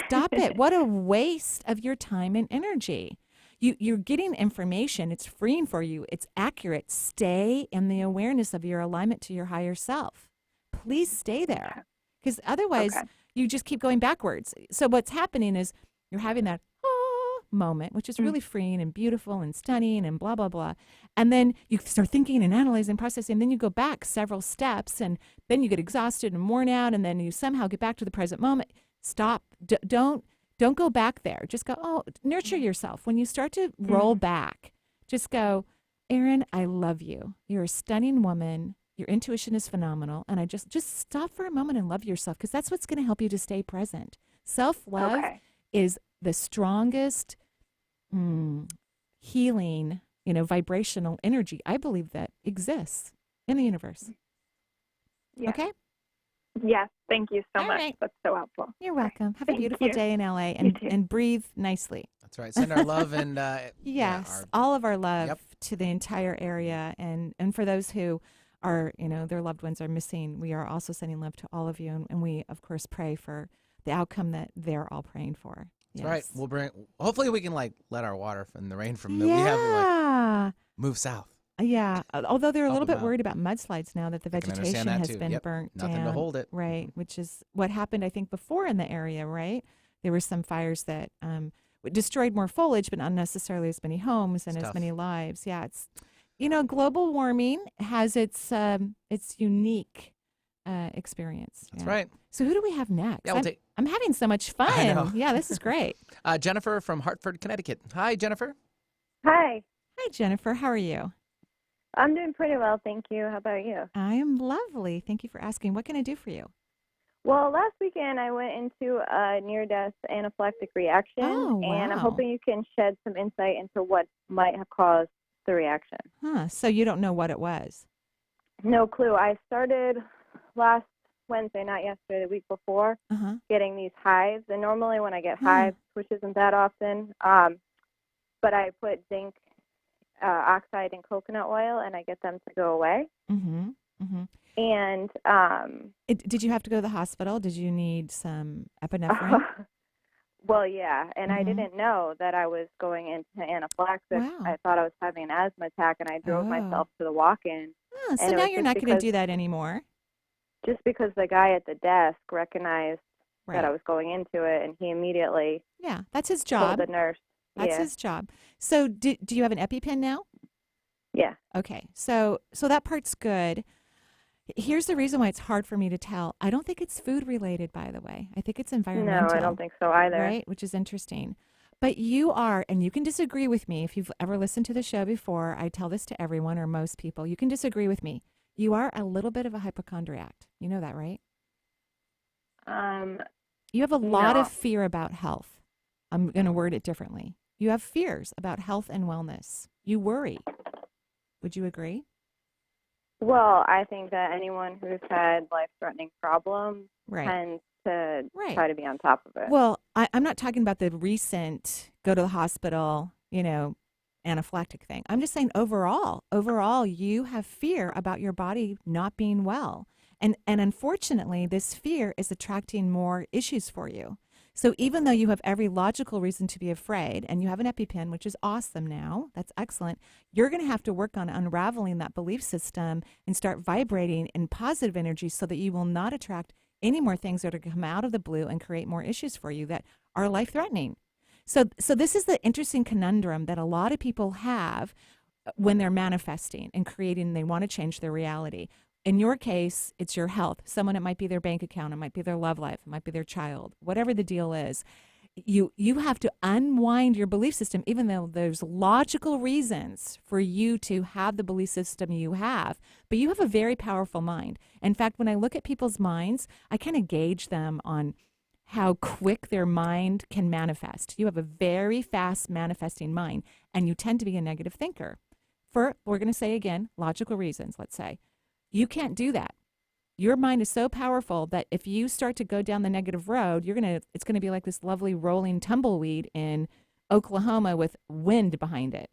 Stop it. What a waste of your time and energy. You're getting information. It's freeing for you. It's accurate. Stay in the awareness of your alignment to your higher self. Please stay there, because otherwise you just keep going backwards. So what's happening is you're having that moment, which is really freeing and beautiful and stunning and blah, blah, blah. And then you start thinking and analyzing, processing, and then you go back several steps, and then you get exhausted and worn out, and then you somehow get back to the present moment. Stop. Don't go back there. Just go, nurture yourself. When you start to roll back, just go, Erin, I love you. You're a stunning woman. Your intuition is phenomenal. And I just stop for a moment and love yourself, because that's what's going to help you to stay present. Self-love is the strongest healing, vibrational energy, I believe, that exists in the universe. Yeah. Okay? Yes. Thank you so All much. right. That's so helpful. You're welcome. Have a beautiful day in LA, and breathe nicely. That's right. Send our love and yes, all of our love to the entire area, and for those who are, their loved ones are missing, we are also sending love to all of you, and we of course pray for the outcome that they're all praying for. That's right. We'll hopefully we can let our water from the rain from we have move south. Yeah, although they're a little bit worried about mudslides now that the vegetation has been burnt down. Nothing to hold it. Right, which is what happened, I think, before in the area, right? There were some fires that destroyed more foliage, but not necessarily as many homes and as many lives. Yeah, it's, global warming has its unique experience. That's right. So who do we have next? Yeah, I'm having so much fun. Yeah, this is great. Jennifer from Hartford, Connecticut. Hi, Jennifer. Hi. Hi, Jennifer. How are you? I'm doing pretty well, thank you. How about you? I am lovely. Thank you for asking. What can I do for you? Well, last weekend I went into a near-death anaphylactic reaction, Oh, and I'm wow. hoping you can shed some insight into what might have caused the reaction. Huh. So you don't know what it was? No clue. I started last Wednesday, not yesterday, the week before, getting these hives. And normally when I get hives, which isn't that often, but I put zinc oxide in coconut oil, and I get them to go away. Mm-hmm. Mm-hmm. And did you have to go to the hospital? Did you need some epinephrine? well, yeah, and I didn't know that I was going into anaphylaxis. Wow. I thought I was having an asthma attack, and I drove myself to the walk-in. Oh, so now you're not going to do that anymore. Just because the guy at the desk recognized that I was going into it, and he immediately that's his job. told the nurse. That's his job. So do you have an EpiPen now? Yeah. Okay. So that part's good. Here's the reason why it's hard for me to tell. I don't think it's food related, by the way. I think it's environmental. No, I don't think so either. Right? Which is interesting. But you are, and you can disagree with me if you've ever listened to the show before. I tell this to everyone or most people. You can disagree with me. You are a little bit of a hypochondriac. You know that, right? You have a lot of fear about health. I'm going to word it differently. You have fears about health and wellness. You worry. Would you agree? Well, I think that anyone who's had life-threatening problems tends to try to be on top of it. Well, I'm not talking about the recent go to the hospital, anaphylactic thing. I'm just saying overall, you have fear about your body not being well. And unfortunately, this fear is attracting more issues for you. So even though you have every logical reason to be afraid, and you have an EpiPen, which is awesome now, that's excellent, you're going to have to work on unraveling that belief system and start vibrating in positive energy so that you will not attract any more things that are going to come out of the blue and create more issues for you that are life-threatening. So this is the interesting conundrum that a lot of people have when they're manifesting and creating, they want to change their reality. In your case, it's your health. Someone, it might be their bank account, it might be their love life, it might be their child, whatever the deal is. You have to unwind your belief system, even though there's logical reasons for you to have the belief system you have, but you have a very powerful mind. In fact, when I look at people's minds, I kind of gauge them on how quick their mind can manifest. You have a very fast manifesting mind, and you tend to be a negative thinker. We're going to say again, logical reasons, let's say. You can't do that. Your mind is so powerful that if you start to go down the negative road, it's going to be like this lovely rolling tumbleweed in Oklahoma with wind behind it.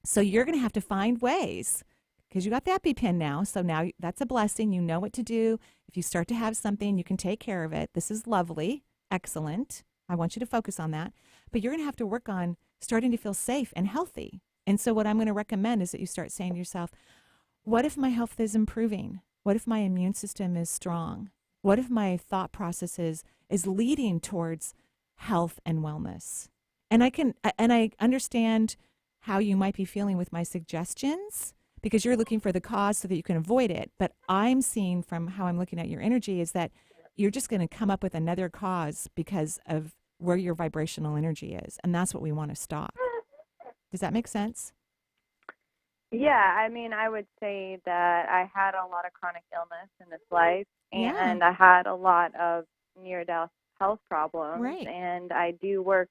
So you're going to have to find ways, because you got the EpiPen now. So now that's a blessing. You know what to do. If you start to have something, you can take care of it. This is lovely. Excellent. I want you to focus on that. But you're going to have to work on starting to feel safe and healthy. And so what I'm going to recommend is that you start saying to yourself, what if my health is improving? What if my immune system is strong? What if my thought process is leading towards health and wellness? And I understand how you might be feeling with my suggestions, because you're looking for the cause so that you can avoid it. But I'm seeing from how I'm looking at your energy is that you're just going to come up with another cause because of where your vibrational energy is. And that's what we want to stop. Does that make sense? Yeah, I mean, I would say that I had a lot of chronic illness in this life, and I had a lot of near-death health problems, and I do work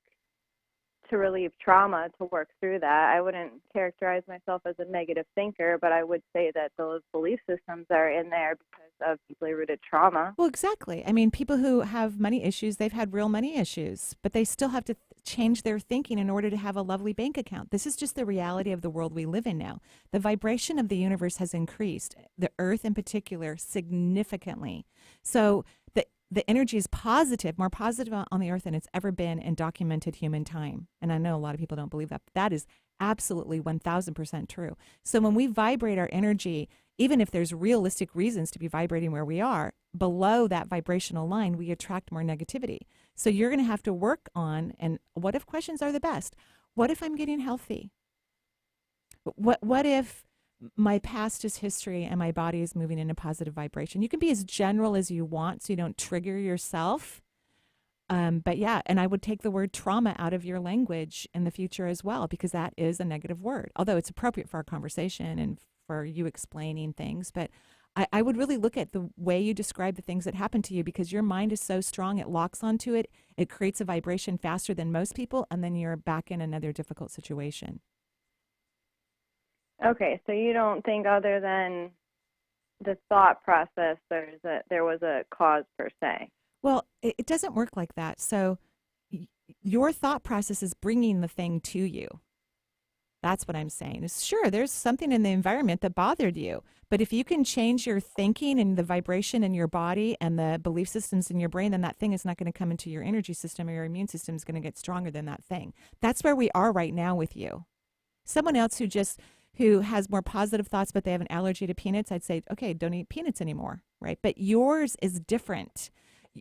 to relieve trauma, to work through that. I wouldn't characterize myself as a negative thinker, but I would say that those belief systems are in there because of deeply rooted trauma. Well, exactly. I mean, people who have money issues, they've had real money issues, but they still have to change their thinking in order to have a lovely bank account. This is just the reality of the world we live in now. The vibration of the universe has increased, the earth in particular, significantly. So the energy is positive, more positive on the earth than it's ever been in documented human time. And I know a lot of people don't believe that, but that is absolutely 1,000% true. So when we vibrate our energy, even if there's realistic reasons to be vibrating where we are, below that vibrational line, we attract more negativity. So you're going to have to work on, and what if questions are the best? What if I'm getting healthy? What if my past is history and my body is moving in a positive vibration? You can be as general as you want so you don't trigger yourself. But yeah, and I would take the word trauma out of your language in the future as well, because that is a negative word, although it's appropriate for our conversation and for you explaining things. But I would really look at the way you describe the things that happen to you, because your mind is so strong, it locks onto it. It creates a vibration faster than most people, and then you're back in another difficult situation. Okay, so you don't think, other than the thought process, there was a cause per se? Well, it doesn't work like that. So your thought process is bringing the thing to you. That's what I'm saying. Sure, there's something in the environment that bothered you, but if you can change your thinking and the vibration in your body and the belief systems in your brain, then that thing is not going to come into your energy system, or your immune system is going to get stronger than that thing. That's where we are right now with you. Someone else who has more positive thoughts, but they have an allergy to peanuts, I'd say, okay, don't eat peanuts anymore, right? But yours is different.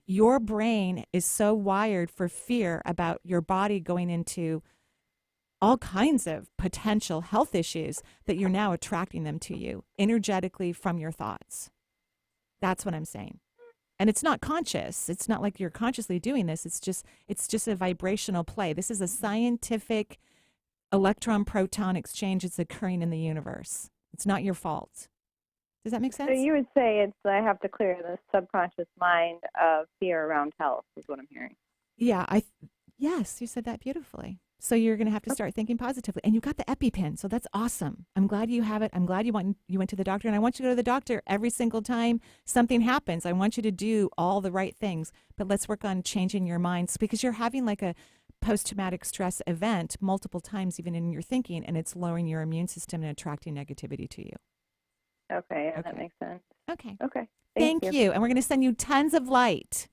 Your brain is so wired for fear about your body going into all kinds of potential health issues that you're now attracting them to you energetically from your thoughts. That's what I'm saying. And it's not conscious. It's not like you're consciously doing this. It's just a vibrational play. This is a scientific electron-proton exchange that's occurring in the universe. It's not your fault. Does that make sense? So you would say I have to clear the subconscious mind of fear around health, is what I'm hearing. Yeah, yes, you said that beautifully. So you're going to have to start thinking positively. And you got the EpiPen, so that's awesome. I'm glad you have it. I'm glad you went to the doctor, and I want you to go to the doctor every single time something happens. I want you to do all the right things, but let's work on changing your minds, because you're having like a post-traumatic stress event multiple times, even in your thinking, and it's lowering your immune system and attracting negativity to you. Okay, that makes sense. Okay. Okay. Thank you. And we're going to send you tons of light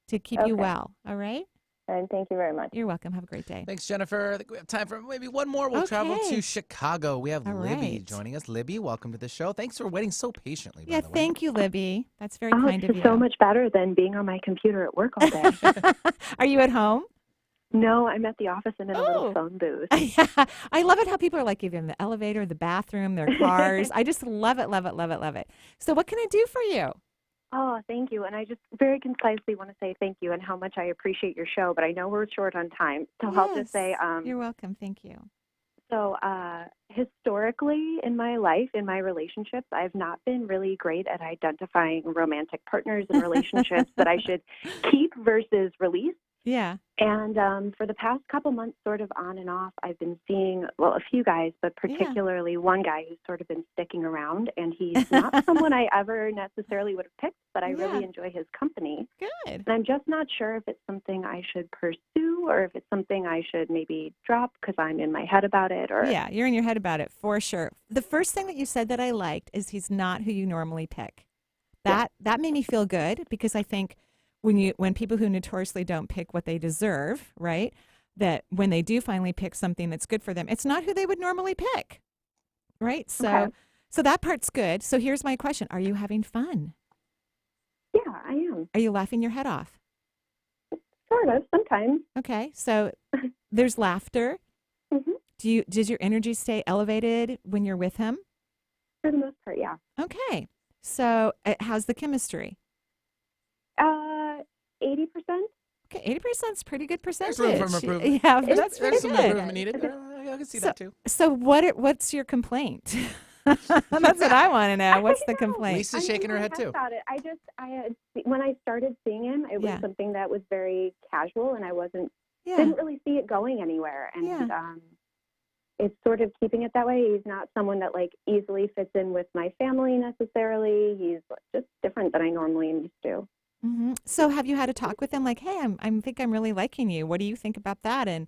to keep you well. All right? And thank you very much. You're welcome. Have a great day. Thanks, Jennifer. I think we have time for maybe one more. We'll travel to Chicago. We have Libby joining us. Libby, welcome to the show. Thanks for waiting so patiently. Yeah, thank you, Libby. That's very kind of you. It's so much better than being on my computer at work all day. Are you at home? No, I'm at the office and in a little phone booth. Yeah. I love it how people are like either in the elevator, the bathroom, their cars. I just love it, love it, love it, love it. So what can I do for you? Oh, thank you. And I just very concisely want to say thank you and how much I appreciate your show, but I know we're short on time. So I'll just say... you're welcome. Thank you. So historically in my life, in my relationships, I've not been really great at identifying romantic partners and relationships that I should keep versus release. Yeah. And for the past couple months, sort of on and off, I've been seeing, a few guys, but particularly one guy who's sort of been sticking around. And he's not someone I ever necessarily would have picked, but I really enjoy his company. Good. And I'm just not sure if it's something I should pursue or if it's something I should maybe drop because I'm in my head about it. Or yeah, you're in your head about it for sure. The first thing that you said that I liked is he's not who you normally pick. That made me feel good, because I think when people who notoriously don't pick what they deserve, right, that when they do finally pick something that's good for them, it's not who they would normally pick, right? So that part's good. So here's my question. Are you having fun? Yeah, I am. Are you laughing your head off? Sort of, sometimes. Okay, so there's laughter. Mm-hmm. Does your energy stay elevated when you're with him? For the most part, yeah. Okay, so how's the chemistry? 80%. Okay, 80% is pretty good percentage. There's room for improvement. Yeah, that's pretty some good. improvement needed. I can see that too. So what's your complaint? That's what I want to know. What's the complaint? Lisa's shaking her head too. About it. When I started seeing him, it was something that was very casual, and I didn't really see it going anywhere. And it's sort of keeping it that way. He's not someone that like easily fits in with my family necessarily. He's just different than I normally am used to. Mm-hmm. So have you had a talk with him like, hey, I think I'm really liking you. What do you think about that? And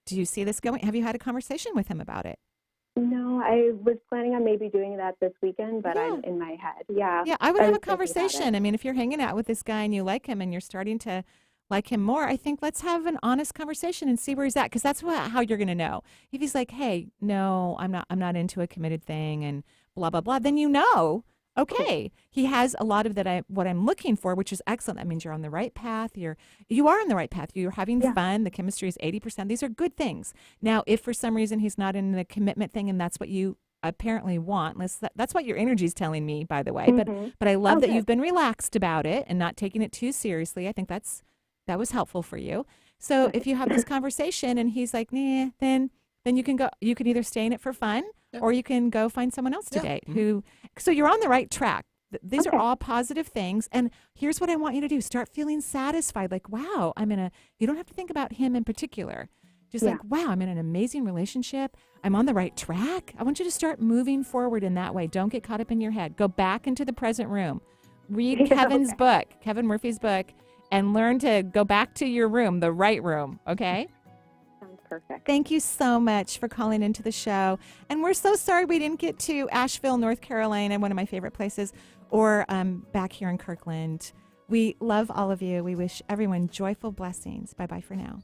do you see this going? Have you had a conversation with him about it? No, I was planning on maybe doing that this weekend, but I'm in my head. Yeah. Yeah, I would have a conversation. I mean, if you're hanging out with this guy and you like him and you're starting to like him more, I think let's have an honest conversation and see where he's at, because that's how you're going to know. If he's like, hey, no, I'm not into a committed thing and blah, blah, blah, then you know. Okay, he has a lot of what I'm looking for, which is excellent. That means you're on the right path. You are on the right path. You're having fun. The chemistry is 80%. These are good things. Now, if for some reason he's not in the commitment thing and that's what you apparently want, that's what your energy is telling me, by the way. But I love that you've been relaxed about it and not taking it too seriously. I think that's that was helpful for you. So if you have this conversation and he's like, nah, then you can go. You can either stay in it for fun, or you can go find someone else to date. So you're on the right track. These are all positive things. And here's what I want you to do: start feeling satisfied. Like, wow, you don't have to think about him in particular. Just like, wow, I'm in an amazing relationship. I'm on the right track. I want you to start moving forward in that way. Don't get caught up in your head. Go back into the present room. Read Kevin's book, Kevin Murphy's book, and learn to go back to your room, the right room, okay? Sounds perfect. Thank you so much for calling into the show. And we're so sorry we didn't get to Asheville, North Carolina, one of my favorite places, or back here in Kirkland. We love all of you. We wish everyone joyful blessings. Bye-bye for now.